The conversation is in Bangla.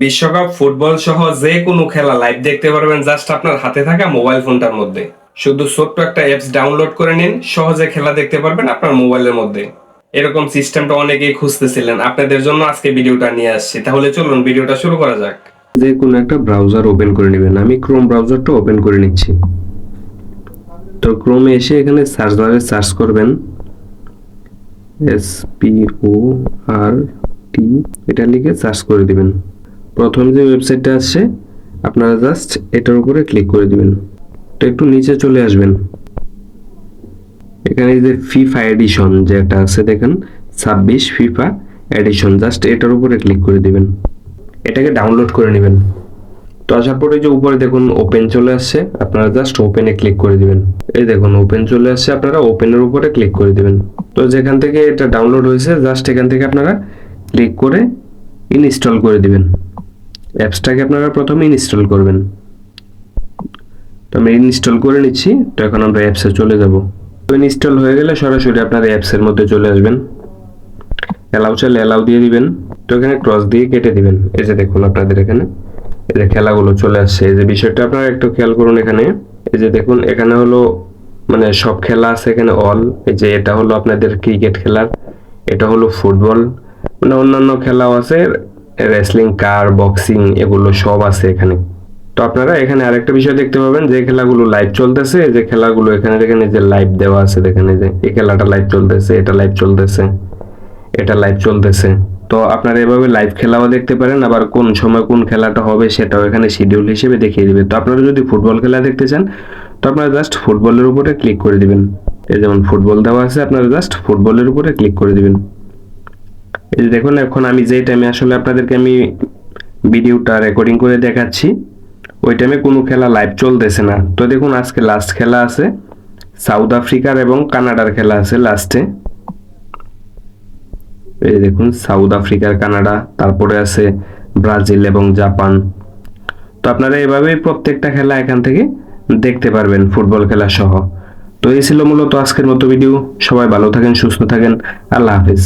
বিশ্বকাপ ফুটবল সহ যে কোনো খেলা লাইভ দেখতে পারবেন জাস্ট আপনার হাতে থাকা মোবাইল ফোনটার মধ্যে। শুধু ছোট্ট একটা অ্যাপস ডাউনলোড করে নিন, সহজে খেলা দেখতে পারবেন আপনার মোবাইলের মধ্যে। এরকম সিস্টেমটা অনেকেই খুঁজতেছিলেন, আপনাদের জন্য আজকে ভিডিওটা নিয়ে আসছি। তাহলে চলুন ভিডিওটা শুরু করা যাক। যে কোনো একটা ব্রাউজার ওপেন করে নেবেন। আমি ক্রোম ব্রাউজারটা ওপেন করে নিচ্ছি। তো ক্রোমে এসে এখানে সার্চ বারে সার্চ করবেন SPORT, এটা লিখে সার্চ করে দিবেন। প্রথম যে ওয়েবসাইটটা আসছে আপনারা জাস্ট এটার উপরে ক্লিক করে দিবেন। তো একটু নিচে চলে আসবেন, এখানে যে ফিফা এডিশন যেটা আছে দেখেন 26 ফিফা এডিশন, জাস্ট এটার উপরে ক্লিক করে দিবেন। এটাকে ডাউনলোড করে নেবেন। তো আসার পরে যে উপরে দেখুন ওপেন চলে আসছে, আপনারা জাস্ট ওপেনে ক্লিক করে দিবেন। এই দেখুন ওপেন চলে আসছে, আপনারা ওপেনের উপরে ক্লিক করে দিবেন। তো যেখান থেকে এটা ডাউনলোড হয়েছে জাস্ট এখান থেকে আপনারা ক্লিক করে ইনস্টল করে দিবেন। অ্যাপসটাকে আপনারা প্রথমে ইনস্টল করবেন। তো আমি ইনস্টল করে নিচ্ছি। তো এখন আমরা অ্যাপসে চলে যাব। তো ইনস্টল হয়ে গেলে সরাসরি আপনারা অ্যাপসের মধ্যে চলে আসবেন। অ্যালাউ চাইলে অ্যালাউ দিয়ে দিবেন। তো এখানে ক্রস দিয়ে কেটে দিবেন। এই যে দেখুন আপনাদের এখানে এই যে খেলাগুলো চলে আসছে। এই যে বিষয়টা আপনারা একটু খেয়াল করুন, এখানে এই যে দেখুন এখানে হলো মানে সব খেলা আছে এখানে অল। এই যে এটা হলো আপনাদের ক্রিকেট খেলার, এটা হলো ফুটবল, মানে অন্যান্য খেলাও আছে, রেসলিং, কার, বক্সিং, এগুলো সব আছে এখানে। তো আপনারা এখানে আরেকটা বিষয় দেখতে পাবেন, যে খেলাগুলো লাইভ চলতেছে, এই যে খেলাগুলো এখানে দেখেন এই যে লাইভ দেওয়া আছে, দেখেন এই যে এই খেলাটা লাইভ চলতেছে, এটা লাইভ চলতেছে, এটা লাইভ চলতেছে। তো আপনারা এভাবে লাইভ খেলাও দেখতে পারেন, আবার কোন সময় কোন খেলাটা হবে সেটাও এখানে শিডিউল হিসেবে দেখিয়ে দিবে। তো আপনারা যদি ফুটবল খেলা দেখতে চান তো আপনারা জাস্ট ফুটবলের উপরে ক্লিক করে দিবেন। এই যেমন ফুটবল দেওয়া আছে, আপনারা জাস্ট ফুটবলের উপরে ক্লিক করে দিবেন। এই যে দেখুন এখন আমি যেই টাইমে আসলে আপনাদেরকে আমি ভিডিওটা রেকর্ডিং করে দেখাচ্ছি ওই টাইমে কোনো খেলা লাইভ চলতেছে না। তো দেখুন আজকে লাস্ট খেলা আছে, সাউথ আফ্রিকার এবং কানাডার খেলা আছে লাস্টে। এই দেখুন সাউথ আফ্রিকার, কানাডা, তারপরে আছে ব্রাজিল এবং জাপান। তো আপনারা এভাবে প্রত্যেকটা খেলা এখান থেকে দেখতে পারবেন, ফুটবল খেলা সহ। তো এই ছিল মূলত আজকের মতো ভিডিও। সবাই ভালো থাকেন, সুস্থ থাকেন, আল্লাহ হাফেজ।